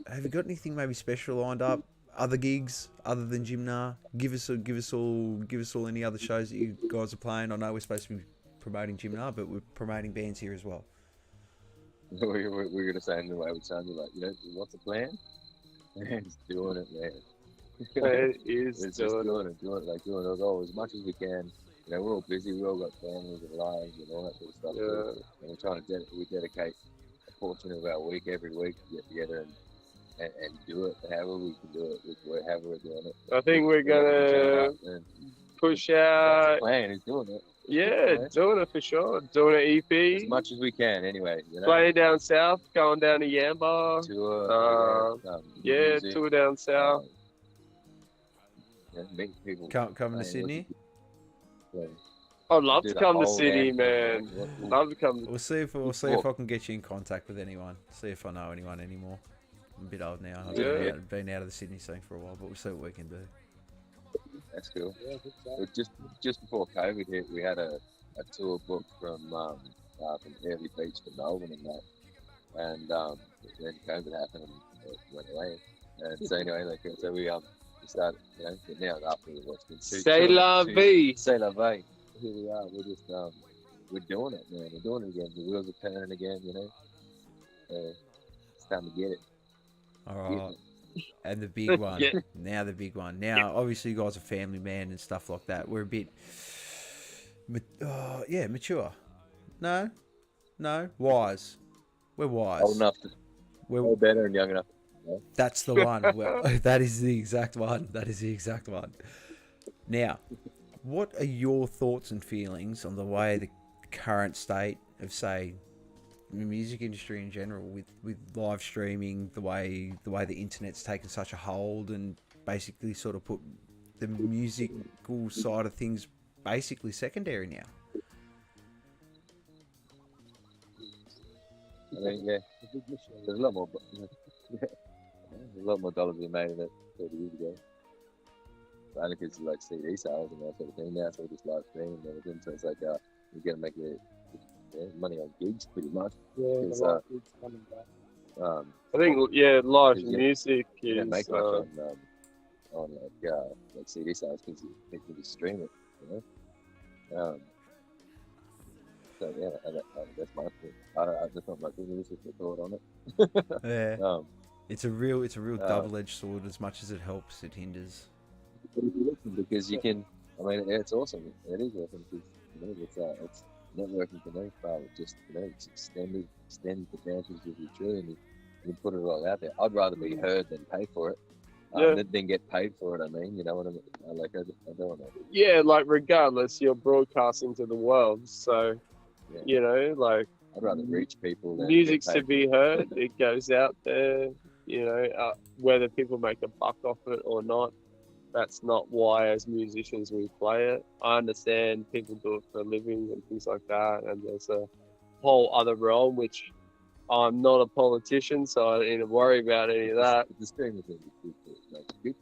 have you got anything maybe special lined up? Other gigs other than Jimna? Give us all any other shows that you guys are playing. I know we're supposed to be promoting Jimna, but we're promoting bands here as well. We're going to say in the way we sounded like, what's the plan? Man's doing it, man. It is It's just doing it all as much as we can. We're all busy. We all got families and lives and all that sort of stuff. Yeah. And we're trying to we dedicate a portion of our week every week to get together and do it however we can do it, however we're doing it. I think we're gonna push out. That's the plan is doing it. Yeah, doing it for sure. Doing an EP. As much as we can, anyway. Playing down south, going down to Yamba. Tour. Music, tour down south. Meet people. Coming to Sydney. I'd love Do to the come to whole Sydney, band. man. Love to come. We'll see if I can get you in contact with anyone. See if I know anyone anymore. I'm a bit old now. I've been out of the Sydney scene for a while, but we'll see what we can do. That's cool. Just before COVID hit, we had a tour booked from Early Beach to Melbourne and that, and then COVID happened and it went away. And so anyway, so we started, now after what's been C'est la vie. C'est la vie. Here we are. We're just we're doing it, man. We're doing it again. The wheels are turning again. It's time to get it. All right. And the big one. Yeah. Now the big one. Now, obviously, you guys are family man and stuff like that. We're a bit, mature. No, wise. We're wise. Old enough to. We're better and young enough. That's the one. Well, that is the exact one. Now, what are your thoughts and feelings on the way the current state of, say, the music industry in general, with live streaming, the way the internet's taken such a hold and basically sort of put the musical side of things basically secondary now? I mean, there's a lot more. There's a lot more dollars being made in it 30 years ago. But only because like CD sales and that sort of thing. Now it's all just live streaming and everything. So it's like you're gonna make money on gigs pretty much. Yeah, the live gigs coming back. I think live music is. You don't make much on like CD sales because people just stream it. So yeah, that's my thing. That's not my thing. This is the thought on it. Yeah. It's a real double-edged sword. As much as it helps, it hinders. Because you can, I mean, it's awesome. It is awesome because it's networking for me, but it just it's extends the boundaries of your tree and you put it all out there. I'd rather be heard than pay for it. Than get paid for it. I mean, you know what I mean? I don't want to. Yeah, like regardless, you're broadcasting to the world, so like I'd rather reach people. Than music's to be heard. It goes out there. Whether people make a buck off it or not, that's not why as musicians we play it. I understand people do it for a living and things like that, and there's a whole other realm which I'm not a politician, so I don't need to worry about any of that. The streaming thing is good.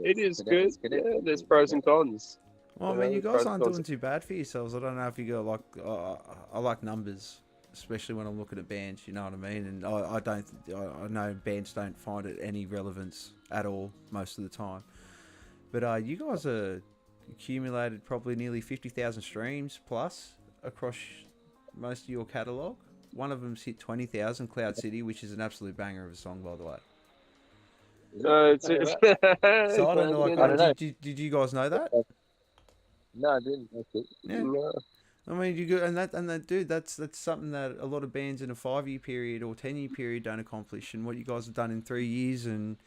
It is good. Yeah, there's pros and cons. Well, I mean, you guys aren't doing too bad for yourselves. I don't know if you go I like numbers, especially when I'm looking at bands. You know what I mean? And I know bands don't find it any relevance at all most of the time. But you guys are accumulated probably nearly 50,000 streams plus across most of your catalogue. One of them's hit 20,000, Cloud City, which is an absolute banger of a song, by the way. So I don't know. Did you guys know that? No, I didn't. Yeah. No. I mean, you go and that dude. That's something that a lot of bands in a 5-year period or 10-year period don't accomplish. And what you guys have done in 3 years and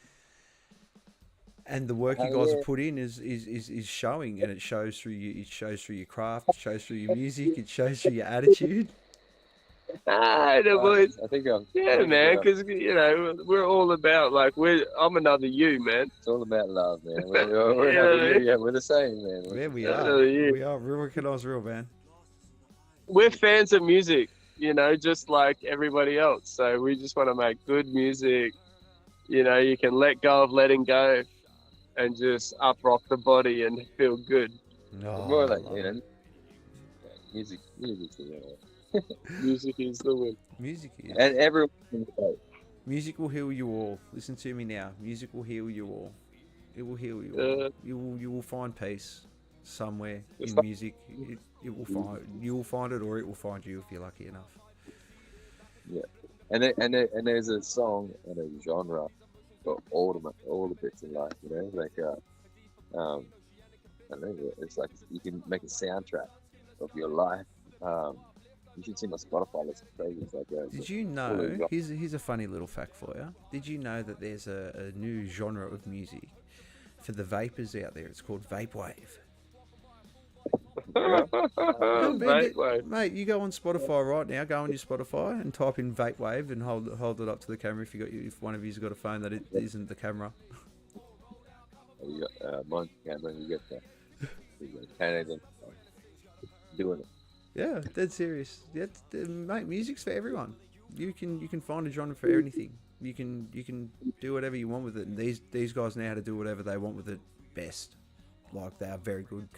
the work you guys have put in is showing, and it shows through you. It shows through your craft. It shows through your music. It shows through your attitude. Boys. I think man, because we're all about I'm another you, man. It's all about love, man. We're the same, man. Yeah, we are. We are real. Recognize real, man. We're fans of music, just like everybody else. So we just want to make good music. You can let go of letting go, and just up rock the body and feel good. More like Music's the winner. Music is the win. Music is. And everyone can vote. Music will heal you all. Listen to me now. Music will heal you all. It will heal you all. You will find peace somewhere in music. It will find you will find it, or it will find you if you're lucky enough. Yeah, and there's a song and a genre for all the bits in life. You know, like I don't know. It's like you can make a soundtrack of your life. You should see my Spotify list. It's crazy. It's like did you know? Here's a funny little fact for you. Did you know that there's a new genre of music for the vapors out there? It's called vaporwave. Mate, you go on Spotify right now. Go on your Spotify and type in vaporwave and hold it up to the camera if one of you's got a phone that it isn't the camera. You got mine's camera. You get that. Canada doing it. Yeah, dead serious. Yeah, mate, music's for everyone. You can find a genre for anything. You can do whatever you want with it. And these guys know how to do whatever they want with it best. Like, they are very good.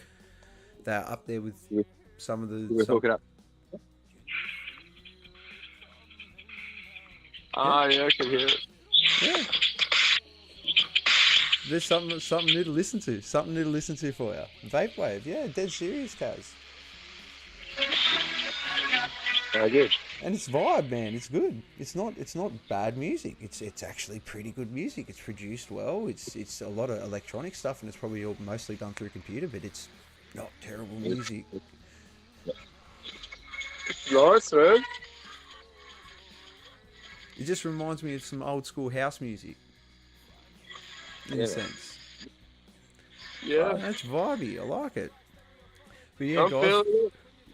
They're up there with some of the. We're hooking up. Yeah, I can hear it. Yeah. There's something new to listen to. Something new to listen to for you. Vaporwave, yeah, dead serious, Kaz. Good. And it's vibe, man. It's good. It's not bad music. It's actually pretty good music. It's produced well. It's a lot of electronic stuff, and it's probably all mostly done through a computer, but it's not terrible music. Nice, man. It just reminds me of some old school house music. In a sense. Yeah. That's vibey. I like it. But yeah, guys,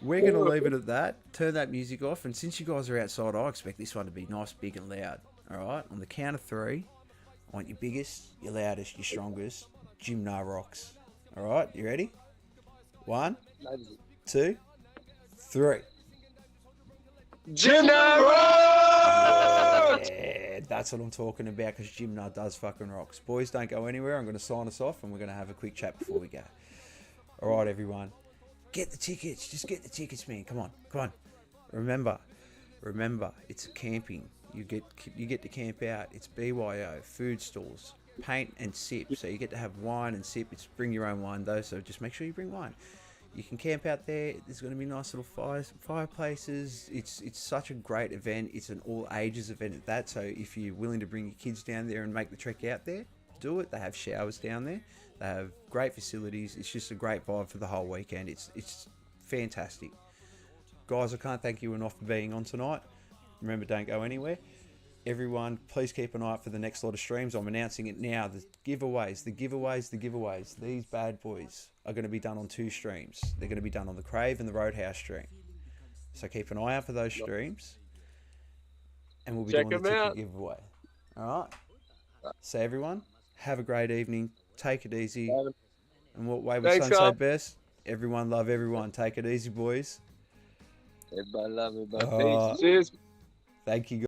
we're going to leave it at that. Turn that music off. And since you guys are outside, I expect this one to be nice, big and loud. All right? On the count of 3, I want your biggest, your loudest, your strongest. Jimna rocks. All right? You ready? 1, 2, 3. Jimna rocks! Yeah, that's what I'm talking about, because Jimna does fucking rocks. Boys, don't go anywhere. I'm going to sign us off, and we're going to have a quick chat before we go. All right, everyone. Get the tickets. Just get the tickets, man. Come on. Remember, it's camping. You get to camp out. It's BYO, food stalls, paint and sip. So you get to have wine and sip. It's bring your own wine though, so just make sure you bring wine. You can camp out there. There's going to be nice little fireplaces. It's such a great event. It's an all ages event at that. So if you're willing to bring your kids down there and make the trek out there, do it. They have showers down there. They have great facilities. It's just a great vibe for the whole weekend. It's fantastic. Guys, I can't thank you enough for being on tonight. Remember, don't go anywhere. Everyone, please keep an eye out for the next lot of streams. I'm announcing it now. The giveaways. These bad boys are going to be done on 2 streams. They're going to be done on the Crave and the Roadhouse stream. So keep an eye out for those streams. And we'll be doing the ticket giveaway. All right? So everyone, have a great evening. Take it easy. And what Wayward Son say best? Everyone love everyone. Take it easy, boys. Everybody love everybody. Cheers. Thank you, guys.